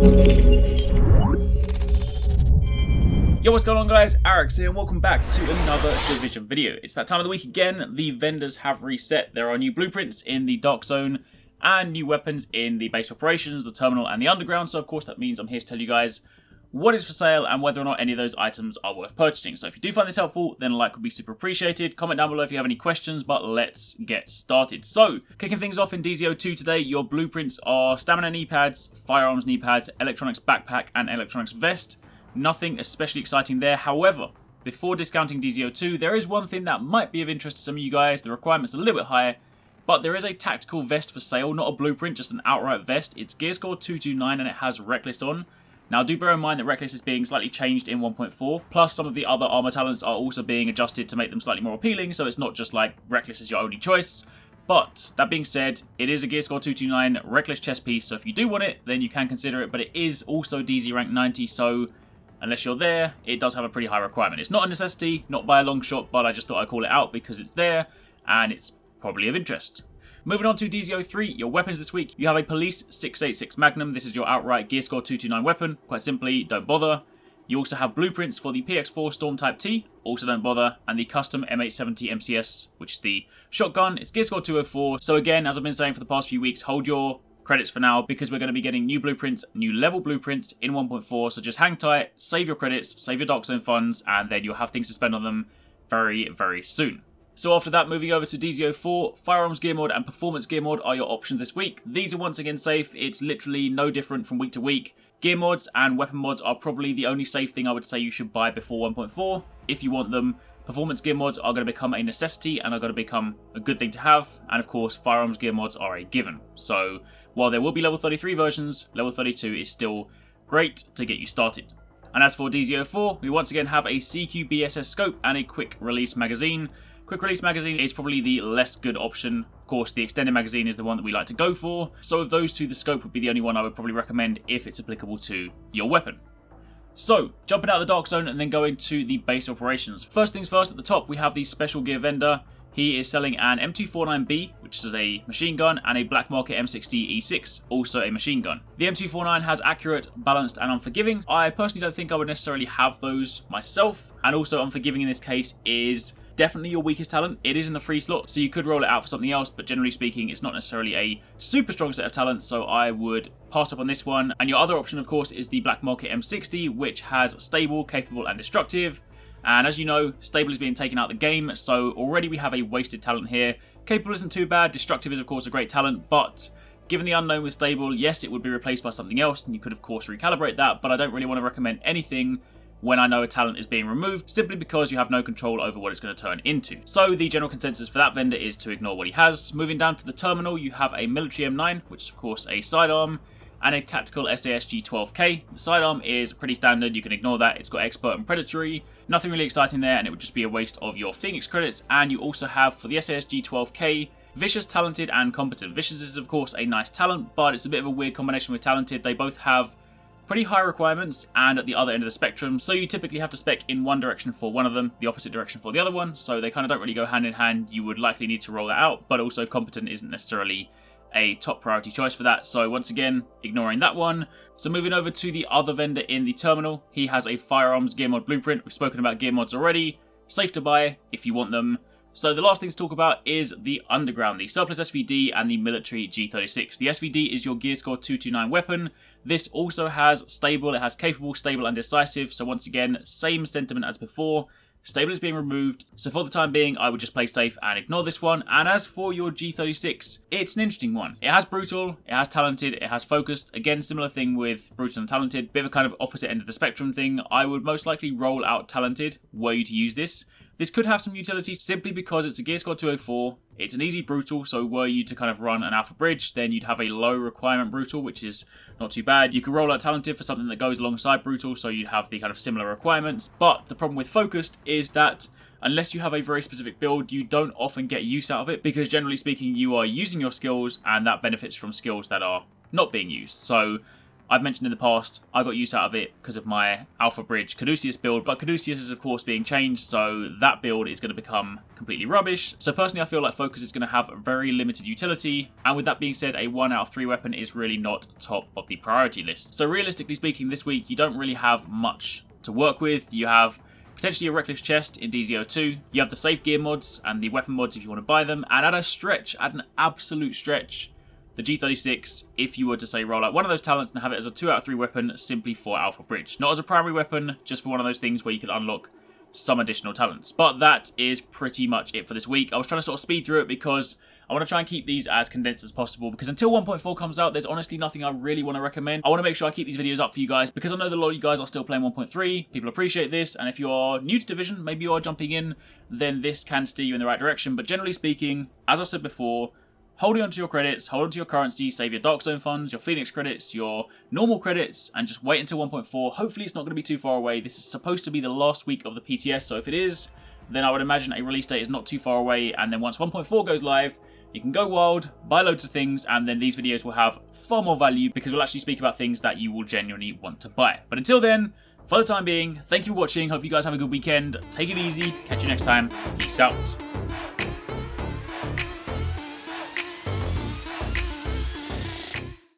Yo, what's going on guys, HyperX here and welcome back to another Division video. It's that time of the week again. The vendors have reset. There are new blueprints in the Dark Zone and new weapons in the base operations, the terminal and the underground. So of course that means I'm here to tell you guys what is for sale and whether or not any of those items are worth purchasing. So if you do find this helpful, then a like would be super appreciated. Comment down below if you have any questions, but let's get started. So, kicking things off in DZ02 today, your blueprints are stamina knee pads, firearms knee pads, electronics backpack and electronics vest. Nothing especially exciting there. However, before discounting DZ02, there is one thing that might be of interest to some of you guys. The requirement's a little bit higher, but there is a tactical vest for sale, not a blueprint, just an outright vest. It's gear score 229 and it has Reckless on. Now do bear in mind that Reckless is being slightly changed in 1.4, plus some of the other armor talents are also being adjusted to make them slightly more appealing, so it's not just like Reckless is your only choice. But, that being said, it is a gear score 229 Reckless chest piece, so if you do want it, then you can consider it, but it is also DZ rank 90, so unless you're there, it does have a pretty high requirement. It's not a necessity, not by a long shot, but I just thought I'd call it out because it's there, and it's probably of interest. Moving on to DZ03, your weapons this week. You have a Police 686 Magnum. This is your outright gear score 229 weapon. Quite simply, don't bother. You also have blueprints for the PX4 Storm Type T. Also don't bother. And the custom M870 MCS, which is the shotgun. It's gear score 204. So again, as I've been saying for the past few weeks, hold your credits for now because we're going to be getting new blueprints, new level blueprints in 1.4. So just hang tight, save your credits, save your Dark Zone funds, and then you'll have things to spend on them very, very soon. So after that, moving over to DZ04, Firearms Gear Mod and Performance Gear Mod are your options this week. These are once again safe. It's literally no different from week to week. Gear mods and weapon mods are probably the only safe thing I would say you should buy before 1.4 if you want them. Performance gear mods are going to become a necessity and are going to become a good thing to have. And of course, firearms gear mods are a given. So while there will be level 33 versions, level 32 is still great to get you started. And as for DZ04, we once again have a CQBSS scope and a quick release magazine. Quick release magazine is probably the less good option. Of course, the extended magazine is the one that we like to go for. So of those two, the scope would be the only one I would probably recommend if it's applicable to your weapon. So, jumping out of the Dark Zone and then going to the base operations. First things first, at the top we have the special gear vendor. He is selling an M249B, which is a machine gun, and a Black Market M60 E6, also a machine gun. The M249 has accurate, balanced, and unforgiving. I personally don't think I would necessarily have those myself, and also unforgiving in this case is definitely your weakest talent. It is in the free slot, so you could roll it out for something else, but generally speaking, it's not necessarily a super strong set of talents, so I would pass up on this one. And your other option, of course, is the Black Market M60, which has stable, capable, and destructive. And as you know, stable is being taken out of the game, so already we have a wasted talent here. Capable isn't too bad, destructive is of course a great talent, but given the unknown with stable, yes, it would be replaced by something else, and you could of course recalibrate that, but I don't really want to recommend anything when I know a talent is being removed, simply because you have no control over what it's going to turn into. So the general consensus for that vendor is to ignore what he has. Moving down to the terminal, you have a military M9, which is of course a sidearm, and a tactical SAS G12K. The sidearm is pretty standard, you can ignore that. It's got expert and predatory, nothing really exciting there, and it would just be a waste of your Phoenix credits. And you also have, for the SAS G12K, Vicious, Talented, and Competent. Vicious is of course a nice talent, but it's a bit of a weird combination with Talented. They both have pretty high requirements and at the other end of the spectrum, so you typically have to spec in one direction for one of them, the opposite direction for the other one, so they kind of don't really go hand in hand. You would likely need to roll that out, but also Competent isn't necessarily a top priority choice for that, so once again, ignoring that one. So moving over to the other vendor in the terminal, he has a Firearms Gear Mod Blueprint. We've spoken about gear mods already, safe to buy if you want them. So the last thing to talk about is the Underground, the Surplus SVD and the Military G36. The SVD is your gear score 229 weapon. This also has stable, it has capable, stable, and decisive. So once again, same sentiment as before. Stable is being removed, so for the time being, I would just play safe and ignore this one. And as for your G36, it's an interesting one. It has brutal, it has talented, it has focused. Again, similar thing with brutal and talented, bit of a kind of opposite end of the spectrum thing. I would most likely roll out talented were you to use this. This could have some utility simply because it's a gear score 204. It's an easy brutal, so were you to kind of run an alpha bridge, then you'd have a low requirement brutal, which is not too bad. You could roll out talented for something that goes alongside brutal, so you'd have the kind of similar requirements. But the problem with focused is that unless you have a very specific build, you don't often get use out of it, because generally speaking, you are using your skills, and that benefits from skills that are not being used. So I've mentioned in the past, I got use out of it because of my Alpha Bridge Caduceus build, but Caduceus is of course being changed, so that build is going to become completely rubbish. So personally, I feel like Focus is going to have very limited utility, and with that being said, a 1 out of 3 weapon is really not top of the priority list. So realistically speaking, this week you don't really have much to work with. You have potentially a Reckless Chest in DZ02, you have the safe gear mods and the weapon mods if you want to buy them, and at an absolute stretch, the G36, if you were to say roll out one of those talents and have it as a 2 out of 3 weapon simply for Alpha Bridge. Not as a primary weapon, just for one of those things where you can unlock some additional talents. But that is pretty much it for this week. I was trying to sort of speed through it because I want to try and keep these as condensed as possible, because until 1.4 comes out, there's honestly nothing I really want to recommend. I want to make sure I keep these videos up for you guys, because I know that a lot of you guys are still playing 1.3. People appreciate this, and if you're new to Division, maybe you are jumping in, then this can steer you in the right direction. But generally speaking, as I've said before, holding onto your credits, hold onto your currency, save your Dark Zone funds, your Phoenix credits, your normal credits, and just wait until 1.4. Hopefully it's not going to be too far away. This is supposed to be the last week of the PTS, so if it is, then I would imagine a release date is not too far away, and then once 1.4 goes live, you can go wild, buy loads of things, and then these videos will have far more value because we'll actually speak about things that you will genuinely want to buy. But until then, for the time being, thank you for watching. Hope you guys have a good weekend. Take it easy. Catch you next time. Peace out.